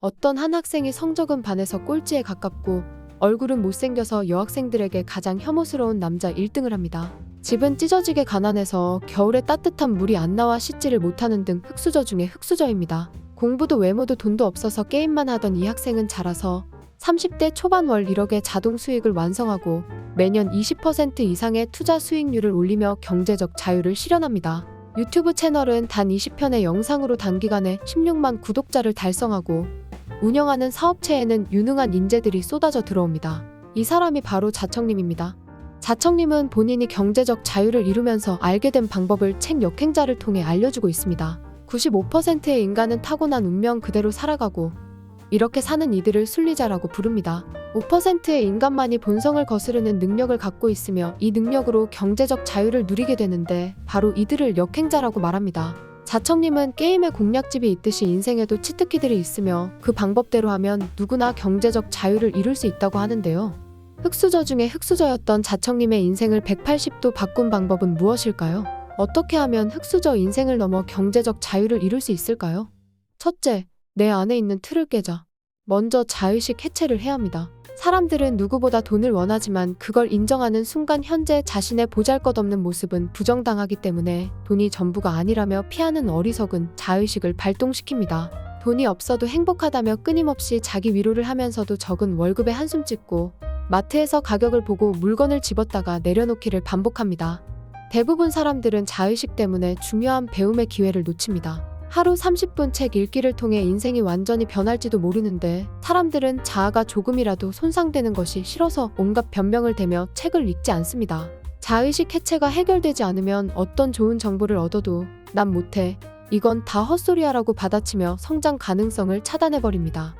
어떤 한 학생이 성적은 반에서 꼴찌에 가깝고 얼굴은 못생겨서 여학생들에게 가장 혐오스러운 남자 1등을 합니다. 집은 찢어지게 가난해서 겨울에 따뜻한 물이 안 나와 씻지를 못하는 등 흙수저 중에 흙수저입니다. 공부도 외모도 돈도 없어서 게임만 하던 이 학생은 자라서 30대 초반 월 1억의 자동 수익을 완성하고 매년 20% 이상의 투자 수익률을 올리며 경제적 자유를 실현합니다. 유튜브 채널은 단 20편의 영상으로 단기간에 16만 구독자를 달성하고 운영하는 사업체에는 유능한 인재들이 쏟아져 들어옵니다. 이 사람이 바로 자청님입니다. 자청님은 본인이 경제적 자유를 이루면서 알게 된 방법을 책 역행자를 통해 알려주고 있습니다. 95%의 인간은 타고난 운명 그대로 살아가고 이렇게 사는 이들을 순리자라고 부릅니다. 5%의 인간만이 본성을 거스르는 능력을 갖고 있으며 이 능력으로 경제적 자유를 누리게 되는데 바로 이들을 역행자라고 말합니다. 자청님은 게임에 공략집이 있듯이 인생에도 치트키들이 있으며 그 방법대로 하면 누구나 경제적 자유를 이룰 수 있다고 하는데요. 흙수저 중에 흙수저였던 자청님의 인생을 180도 바꾼 방법은 무엇일까요? 어떻게 하면 흙수저 인생을 넘어 경제적 자유를 이룰 수 있을까요? 첫째, 내 안에 있는 틀을 깨자. 먼저 자의식 해체를 해야 합니다. 사람들은 누구보다 돈을 원하지만 그걸 인정하는 순간 현재 자신의 보잘것없는 모습은 부정당하기 때문에 돈이 전부가 아니라며 피하는 어리석은 자의식을 발동시킵니다. 돈이 없어도 행복하다며 끊임없이 자기 위로를 하면서도 적은 월급에 한숨 짓고 마트에서 가격을 보고 물건을 집었다가 내려놓기를 반복합니다. 대부분 사람들은 자의식 때문에 중요한 배움의 기회를 놓칩니다. 하루 30분 책 읽기를 통해 인생이 완전히 변할지도 모르는데 사람들은 자아가 조금이라도 손상되는 것이 싫어서 온갖 변명을 대며 책을 읽지 않습니다. 자의식 해체가 해결되지 않으면 어떤 좋은 정보를 얻어도 난 못해, 이건 다 헛소리야라고 받아치며 성장 가능성을 차단해버립니다.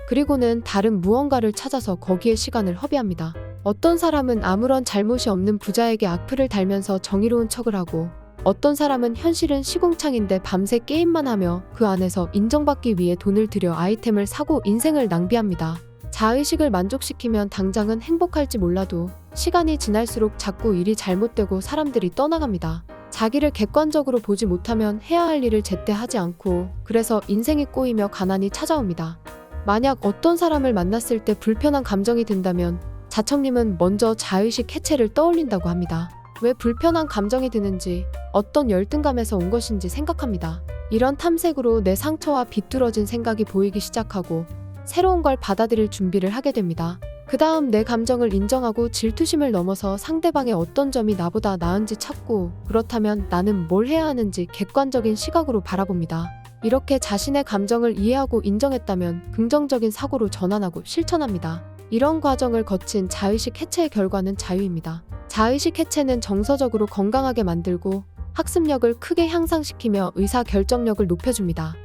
그리고는 다른 무언가를 찾아서 거기에 시간을 허비합니다. 어떤 사람은 아무런 잘못이 없는 부자에게 악플을 달면서 정의로운 척을 하고 어떤 사람은 현실은 시궁창인데 밤새 게임만 하며 그 안에서 인정받기 위해 돈을 들여 아이템을 사고 인생을 낭비합니다. 자의식을 만족시키면 당장은 행복할지 몰라도 시간이 지날수록 자꾸 일이 잘못되고 사람들이 떠나갑니다. 자기를 객관적으로 보지 못하면 해야 할 일을 제때 하지 않고 그래서 인생이 꼬이며 가난이 찾아옵니다. 만약 어떤 사람을 만났을 때 불편한 감정이 든다면 자청님은 먼저 자의식 해체를 떠올린다고 합니다. 왜 불편한 감정이 드는지, 어떤 열등감에서 온 것인지 생각합니다. 이런 탐색으로 내 상처와 비뚤어진 생각이 보이기 시작하고 새로운 걸 받아들일 준비를 하게 됩니다. 그 다음 내 감정을 인정하고 질투심을 넘어서 상대방의 어떤 점이 나보다 나은지 찾고 그렇다면 나는 뭘 해야 하는지 객관적인 시각으로 바라봅니다. 이렇게 자신의 감정을 이해하고 인정했다면 긍정적인 사고로 전환하고 실천합니다. 이런 과정을 거친 자의식 해체의 결과는 자유입니다. 자의식 해체는 정서적으로 건강하게 만들고 학습력을 크게 향상시키며 의사결정력을 높여줍니다.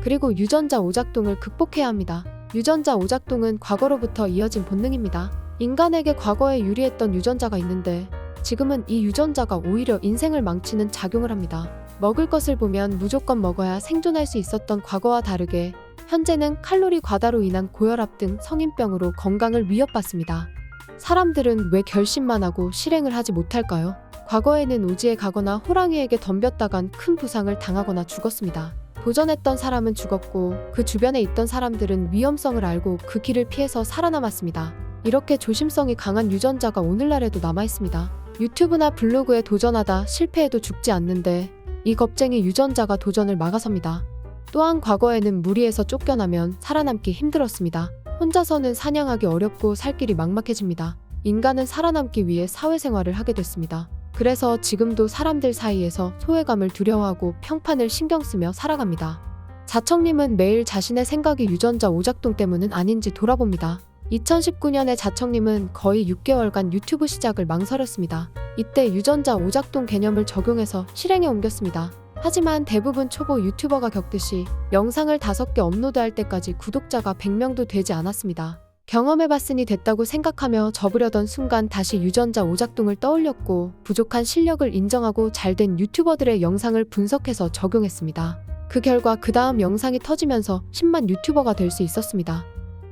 그리고 유전자 오작동을 극복해야 합니다. 유전자 오작동은 과거로부터 이어진 본능입니다. 인간에게 과거에 유리했던 유전자가 있는데 지금은 이 유전자가 오히려 인생을 망치는 작용을 합니다. 먹을 것을 보면 무조건 먹어야 생존할 수 있었던 과거와 다르게 현재는 칼로리 과다로 인한 고혈압 등 성인병으로 건강을 위협받습니다. 사람들은 왜 결심만 하고 실행을 하지 못할까요? 과거에는 오지에 가거나 호랑이에게 덤볐다간 큰 부상을 당하거나 죽었습니다. 도전했던 사람은 죽었고 그 주변에 있던 사람들은 위험성을 알고 그 길을 피해서 살아남았습니다. 이렇게 조심성이 강한 유전자가 오늘날에도 남아있습니다. 유튜브나 블로그에 도전하다 실패해도 죽지 않는데 이 겁쟁이 유전자가 도전을 막아섭니다. 또한 과거에는 무리해서 쫓겨나면 살아남기 힘들었습니다. 혼자서는 사냥하기 어렵고 살 길이 막막해집니다. 인간은 살아남기 위해 사회생활을 하게 됐습니다. 그래서 지금도 사람들 사이에서 소외감을 두려워하고 평판을 신경 쓰며 살아갑니다. 자청님은 매일 자신의 생각이 유전자 오작동 때문은 아닌지 돌아봅니다. 2019년에 자청님은 거의 6개월간 유튜브 시작을 망설였습니다. 이때 유전자 오작동 개념을 적용해서 실행에 옮겼습니다. 하지만 대부분 초보 유튜버가 겪듯이 영상을 5개 업로드할 때까지 구독자가 100명도 되지 않았습니다. 경험해봤으니 됐다고 생각하며 접으려던 순간 다시 유전자 오작동을 떠올렸고 부족한 실력을 인정하고 잘된 유튜버들의 영상을 분석해서 적용했습니다. 그 결과 그 다음 영상이 터지면서 10만 유튜버가 될 수 있었습니다.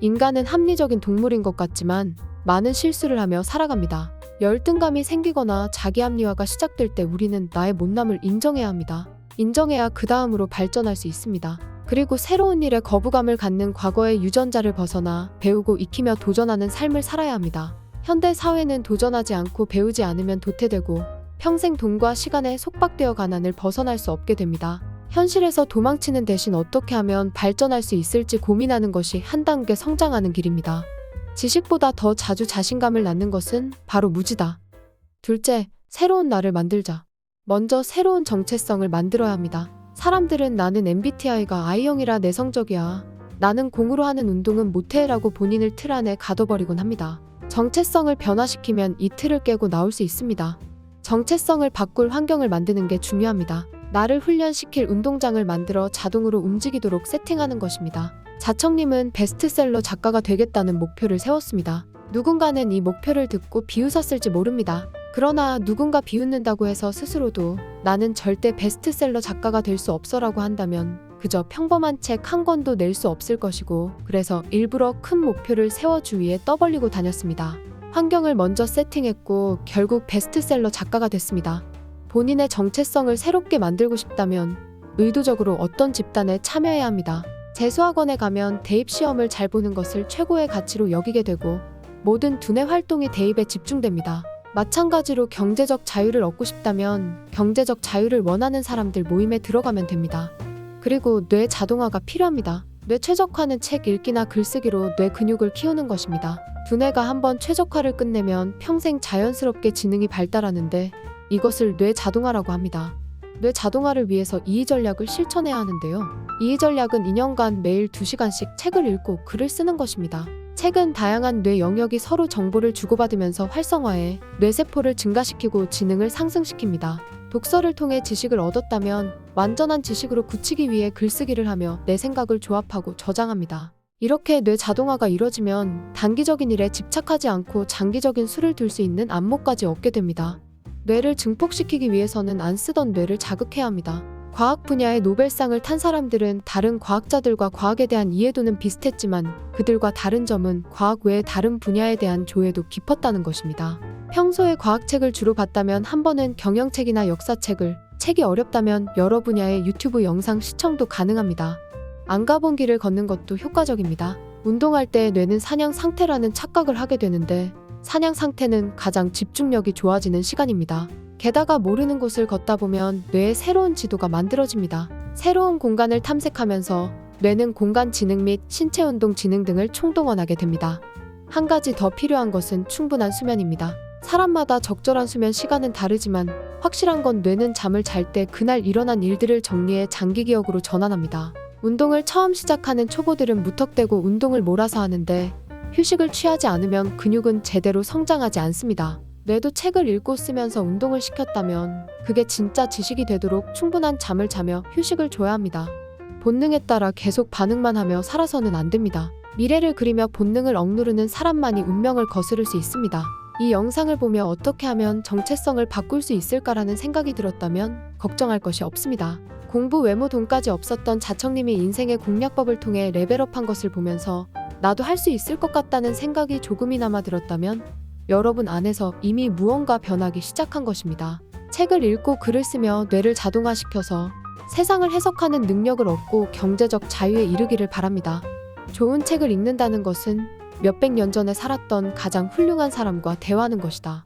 인간은 합리적인 동물인 것 같지만 많은 실수를 하며 살아갑니다. 열등감이 생기거나 자기 합리화가 시작될 때 우리는 나의 못남을 인정해야 합니다. 인정해야 그 다음으로 발전할 수 있습니다. 그리고 새로운 일에 거부감을 갖는 과거의 유전자를 벗어나 배우고 익히며 도전하는 삶을 살아야 합니다. 현대 사회는 도전하지 않고 배우지 않으면 도태되고 평생 돈과 시간에 속박되어 가난을 벗어날 수 없게 됩니다. 현실에서 도망치는 대신 어떻게 하면 발전할 수 있을지 고민하는 것이 한 단계 성장하는 길입니다. 지식보다 더 자주 자신감을 낳는 것은 바로 무지다. 둘째, 새로운 나를 만들자. 먼저 새로운 정체성을 만들어야 합니다. 사람들은 나는 MBTI가 I형이라 내성적이야. 나는 공으로 하는 운동은 못해 라고 본인을 틀 안에 가둬버리곤 합니다. 정체성을 변화시키면 이 틀을 깨고 나올 수 있습니다. 정체성을 바꿀 환경을 만드는 게 중요합니다. 나를 훈련시킬 운동장을 만들어 자동으로 움직이도록 세팅하는 것입니다. 자청님은 베스트셀러 작가가 되겠다는 목표를 세웠습니다. 누군가는 이 목표를 듣고 비웃었을지 모릅니다. 그러나 누군가 비웃는다고 해서 스스로도 나는 절대 베스트셀러 작가가 될 수 없어라고 한다면 그저 평범한 책 한 권도 낼 수 없을 것이고, 그래서 일부러 큰 목표를 세워 주위에 떠벌리고 다녔습니다. 환경을 먼저 세팅했고 결국 베스트셀러 작가가 됐습니다. 본인의 정체성을 새롭게 만들고 싶다면 의도적으로 어떤 집단에 참여해야 합니다. 재수학원에 가면 대입시험을 잘 보는 것을 최고의 가치로 여기게 되고 모든 두뇌 활동이 대입에 집중됩니다. 마찬가지로 경제적 자유를 얻고 싶다면 경제적 자유를 원하는 사람들 모임에 들어가면 됩니다. 그리고 뇌 자동화가 필요합니다. 뇌 최적화는 책 읽기나 글쓰기로 뇌 근육을 키우는 것입니다. 두뇌가 한번 최적화를 끝내면 평생 자연스럽게 지능이 발달하는데 이것을 뇌 자동화라고 합니다. 뇌 자동화를 위해서 이의 전략을 실천해야 하는데요. 이의 전략은 2년간 매일 2시간씩 책을 읽고 글을 쓰는 것입니다. 책은 다양한 뇌 영역이 서로 정보를 주고받으면서 활성화해 뇌세포를 증가시키고 지능을 상승시킵니다. 독서를 통해 지식을 얻었다면 완전한 지식으로 굳히기 위해 글쓰기를 하며 내 생각을 조합하고 저장합니다. 이렇게 뇌 자동화가 이뤄지면 단기적인 일에 집착하지 않고 장기적인 수를 둘 수 있는 안목까지 얻게 됩니다. 뇌를 증폭시키기 위해서는 안 쓰던 뇌를 자극해야 합니다. 과학 분야의 노벨상을 탄 사람들은 다른 과학자들과 과학에 대한 이해도는 비슷했지만 그들과 다른 점은 과학 외의 다른 분야에 대한 조예도 깊었다는 것입니다. 평소에 과학책을 주로 봤다면 한 번은 경영책이나 역사책을, 책이 어렵다면 여러 분야의 유튜브 영상 시청도 가능합니다. 안 가본 길을 걷는 것도 효과적입니다. 운동할 때 뇌는 사냥 상태라는 착각을 하게 되는데 사냥 상태는 가장 집중력이 좋아지는 시간입니다. 게다가 모르는 곳을 걷다 보면 뇌에 새로운 지도가 만들어집니다. 새로운 공간을 탐색하면서 뇌는 공간 지능 및 신체 운동 지능 등을 총동원하게 됩니다. 한 가지 더 필요한 것은 충분한 수면입니다. 사람마다 적절한 수면 시간은 다르지만 확실한 건 뇌는 잠을 잘 때 그날 일어난 일들을 정리해 장기 기억으로 전환합니다. 운동을 처음 시작하는 초보들은 무턱대고 운동을 몰아서 하는데 휴식을 취하지 않으면 근육은 제대로 성장하지 않습니다. 뇌도 책을 읽고 쓰면서 운동을 시켰다면 그게 진짜 지식이 되도록 충분한 잠을 자며 휴식을 줘야 합니다. 본능에 따라 계속 반응만 하며 살아서는 안 됩니다. 미래를 그리며 본능을 억누르는 사람만이 운명을 거스를 수 있습니다. 이 영상을 보며 어떻게 하면 정체성을 바꿀 수 있을까라는 생각이 들었다면 걱정할 것이 없습니다. 공부 외모 돈까지 없었던 자청님이 인생의 공략법을 통해 레벨업한 것을 보면서 나도 할 수 있을 것 같다는 생각이 조금이나마 들었다면 여러분 안에서 이미 무언가 변하기 시작한 것입니다. 책을 읽고 글을 쓰며 뇌를 자동화시켜서 세상을 해석하는 능력을 얻고 경제적 자유에 이르기를 바랍니다. 좋은 책을 읽는다는 것은 몇백 년 전에 살았던 가장 훌륭한 사람과 대화하는 것이다.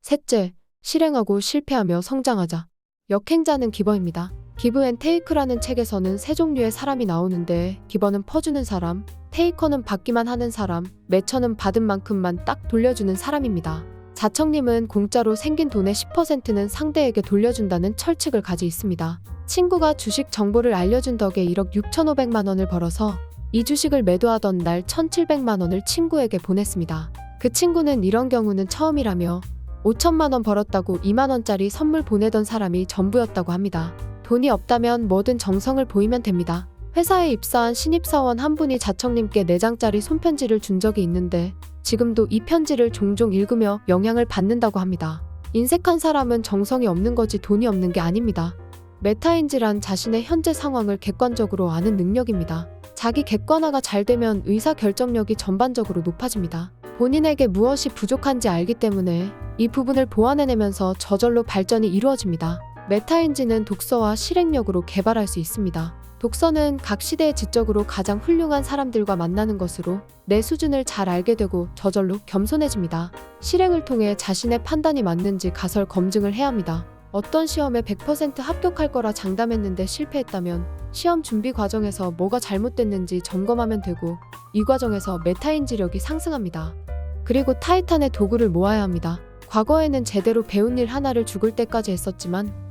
셋째, 실행하고 실패하며 성장하자. 역행자는 기버입니다. 기브 앤 테이크라는 책에서는 세 종류의 사람이 나오는데 기버는 퍼주는 사람, 테이커는 받기만 하는 사람, 매처는 받은 만큼만 딱 돌려주는 사람입니다. 자청님은 공짜로 생긴 돈의 10%는 상대에게 돌려준다는 철칙을 가지고 있습니다. 친구가 주식 정보를 알려준 덕에 1억 6,500만 원을 벌어서 이 주식을 매도하던 날 1,700만 원을 친구에게 보냈습니다. 그 친구는 이런 경우는 처음이라며 5천만 원 벌었다고 2만 원짜리 선물 보내던 사람이 전부였다고 합니다. 돈이 없다면 뭐든 정성을 보이면 됩니다. 회사에 입사한 신입사원 한 분이 자청님께 4장짜리 손편지를 준 적이 있는데 지금도 이 편지를 종종 읽으며 영향을 받는다고 합니다. 인색한 사람은 정성이 없는 거지 돈이 없는 게 아닙니다. 메타인지란 자신의 현재 상황을 객관적으로 아는 능력입니다. 자기 객관화가 잘 되면 의사결정력이 전반적으로 높아집니다. 본인에게 무엇이 부족한지 알기 때문에 이 부분을 보완해내면서 저절로 발전이 이루어집니다. 메타인지는 독서와 실행력으로 개발할 수 있습니다. 독서는 각 시대의 지적으로 가장 훌륭한 사람들과 만나는 것으로 내 수준을 잘 알게 되고 저절로 겸손해집니다. 실행을 통해 자신의 판단이 맞는지 가설 검증을 해야 합니다. 어떤 시험에 100% 합격할 거라 장담했는데 실패했다면 시험 준비 과정에서 뭐가 잘못됐는지 점검하면 되고, 이 과정에서 메타인지력이 상승합니다. 그리고 타이탄의 도구를 모아야 합니다. 과거에는 제대로 배운 일 하나를 죽을 때까지 했었지만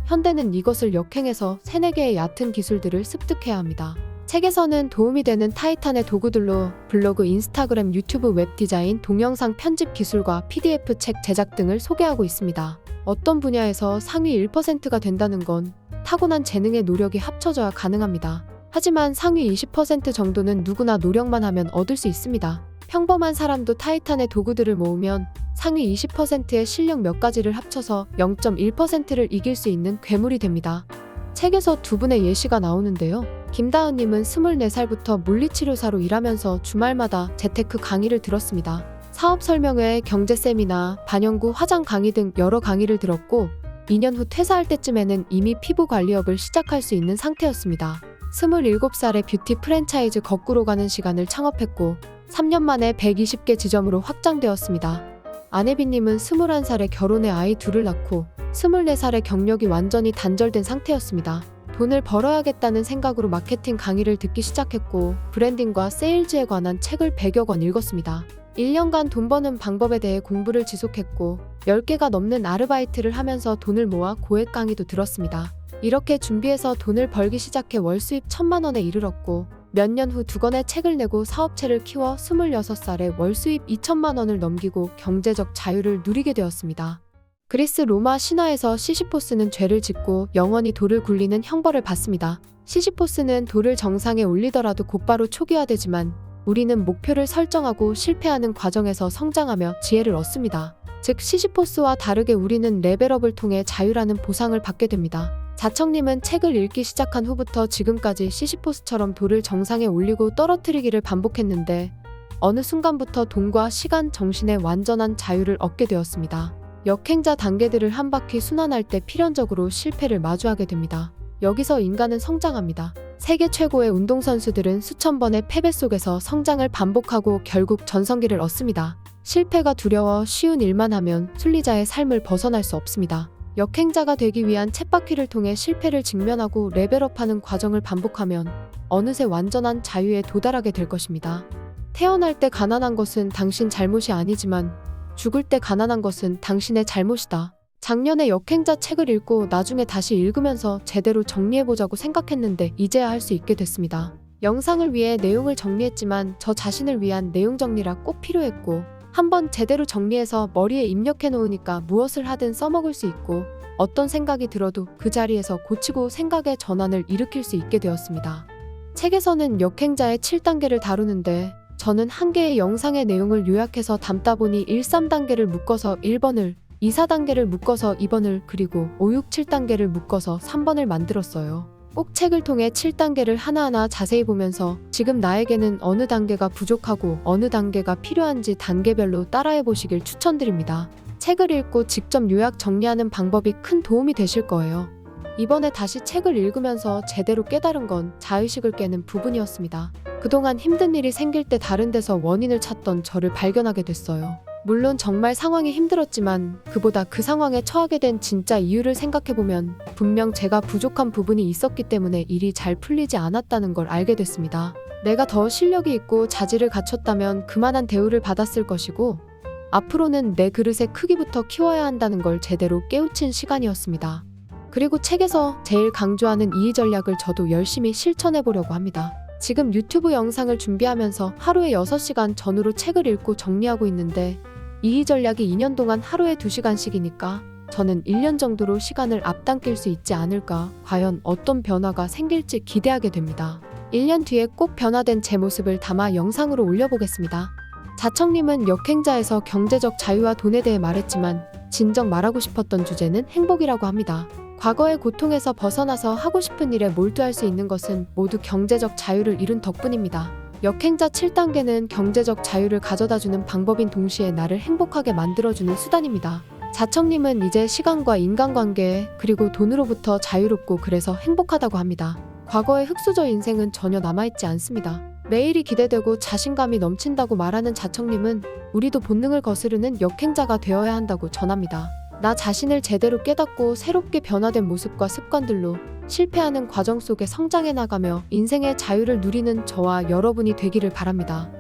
현대는 이것을 역행해서 3-4개의 얕은 기술들을 습득해야 합니다. 책에서는 도움이 되는 타이탄의 도구들로 블로그, 인스타그램, 유튜브, 웹디자인, 동영상 편집 기술과 PDF 책 제작 등을 소개하고 있습니다. 어떤 분야에서 상위 1%가 된다는 건 타고난 재능의 노력이 합쳐져야 가능합니다. 하지만 상위 20% 정도는 누구나 노력만 하면 얻을 수 있습니다. 평범한 사람도 타이탄의 도구들을 모으면 상위 20%의 실력 몇 가지를 합쳐서 0.1%를 이길 수 있는 괴물이 됩니다. 책에서 두 분의 예시가 나오는데요. 김다은님은 24살부터 물리치료사로 일하면서 주말마다 재테크 강의를 들었습니다. 사업 설명회, 경제 세미나, 반영구, 화장 강의 등 여러 강의를 들었고 2년 후 퇴사할 때쯤에는 이미 피부 관리업을 시작할 수 있는 상태였습니다. 27살에 뷰티 프랜차이즈 거꾸로 가는 시간을 창업했고 3년 만에 120개 지점으로 확장되었습니다. 아내비님은 21살에 결혼해 아이 둘을 낳고 24살에 경력이 완전히 단절된 상태였습니다. 돈을 벌어야겠다는 생각으로 마케팅 강의를 듣기 시작했고 브랜딩과 세일즈에 관한 책을 100여 권 읽었습니다. 1년간 돈 버는 방법에 대해 공부를 지속했고 10개가 넘는 아르바이트를 하면서 돈을 모아 고액 강의도 들었습니다. 이렇게 준비해서 돈을 벌기 시작해 월 수입 1,000만 원에 이르렀고 몇 년 후 2권의 책을 내고 사업체를 키워 26살에 월 수입 2천만 원을 넘기고 경제적 자유를 누리게 되었습니다. 그리스 로마 신화에서 시시포스는 죄를 짓고 영원히 돌을 굴리는 형벌을 받습니다. 시시포스는 돌을 정상에 올리더라도 곧바로 초기화되지만 우리는 목표를 설정하고 실패하는 과정에서 성장하며 지혜를 얻습니다. 즉 시시포스와 다르게 우리는 레벨업을 통해 자유라는 보상을 받게 됩니다. 자청님은 책을 읽기 시작한 후부터 지금까지 시시포스처럼 돌을 정상에 올리고 떨어뜨리기를 반복했는데 어느 순간부터 돈과 시간, 정신의 완전한 자유를 얻게 되었습니다. 역행자 단계들을 한 바퀴 순환할 때 필연적으로 실패를 마주하게 됩니다. 여기서 인간은 성장합니다. 세계 최고의 운동선수들은 수천 번의 패배 속에서 성장을 반복하고 결국 전성기를 얻습니다. 실패가 두려워 쉬운 일만 하면 순리자의 삶을 벗어날 수 없습니다. 역행자가 되기 위한 쳇바퀴를 통해 실패를 직면하고 레벨업하는 과정을 반복하면 어느새 완전한 자유에 도달하게 될 것입니다. 태어날 때 가난한 것은 당신 잘못이 아니지만 죽을 때 가난한 것은 당신의 잘못이다. 작년에 역행자 책을 읽고 나중에 다시 읽으면서 제대로 정리해보자고 생각했는데 이제야 할 수 있게 됐습니다. 영상을 위해 내용을 정리했지만 저 자신을 위한 내용 정리라 꼭 필요했고 한번 제대로 정리해서 머리에 입력해 놓으니까 무엇을 하든 써먹을 수 있고 어떤 생각이 들어도 그 자리에서 고치고 생각의 전환을 일으킬 수 있게 되었습니다. 책에서는 역행자의 7단계를 다루는데 저는 한 개의 영상의 내용을 요약해서 담다 보니 1, 3단계를 묶어서 1번을, 2, 4단계를 묶어서 2번을, 그리고 5, 6, 7단계를 묶어서 3번을 만들었어요. 꼭 책을 통해 7단계를 하나하나 자세히 보면서 지금 나에게는 어느 단계가 부족하고 어느 단계가 필요한지 단계별로 따라해 보시길 추천드립니다. 책을 읽고 직접 요약 정리하는 방법이 큰 도움이 되실 거예요. 이번에 다시 책을 읽으면서 제대로 깨달은 건 자의식을 깨는 부분이었습니다. 그동안 힘든 일이 생길 때 다른 데서 원인을 찾던 저를 발견하게 됐어요. 물론 정말 상황이 힘들었지만 그보다 그 상황에 처하게 된 진짜 이유를 생각해보면 분명 제가 부족한 부분이 있었기 때문에 일이 잘 풀리지 않았다는 걸 알게 됐습니다. 내가 더 실력이 있고 자질을 갖췄다면 그만한 대우를 받았을 것이고 앞으로는 내 그릇의 크기부터 키워야 한다는 걸 제대로 깨우친 시간이었습니다. 그리고 책에서 제일 강조하는 이의 전략을 저도 열심히 실천해보려고 합니다. 지금 유튜브 영상을 준비하면서 하루에 6시간 전후로 책을 읽고 정리하고 있는데 이의 전략이 2년 동안 하루에 2시간씩이니까 저는 1년 정도로 시간을 앞당길 수 있지 않을까, 과연 어떤 변화가 생길지 기대하게 됩니다. 1년 뒤에 꼭 변화된 제 모습을 담아 영상으로 올려보겠습니다. 자청님은 역행자에서 경제적 자유와 돈에 대해 말했지만 진정 말하고 싶었던 주제는 행복이라고 합니다. 과거의 고통에서 벗어나서 하고 싶은 일에 몰두할 수 있는 것은 모두 경제적 자유를 이룬 덕분입니다. 역행자 7단계는 경제적 자유를 가져다주는 방법인 동시에 나를 행복하게 만들어주는 수단입니다. 자청님은 이제 시간과 인간관계 그리고 돈으로부터 자유롭고 그래서 행복하다고 합니다. 과거의 흙수저 인생은 전혀 남아있지 않습니다. 내일이 기대되고 자신감이 넘친다고 말하는 자청님은 우리도 본능을 거스르는 역행자가 되어야 한다고 전합니다. 나 자신을 제대로 깨닫고 새롭게 변화된 모습과 습관들로 실패하는 과정 속에 성장해 나가며 인생의 자유를 누리는 저와 여러분이 되기를 바랍니다.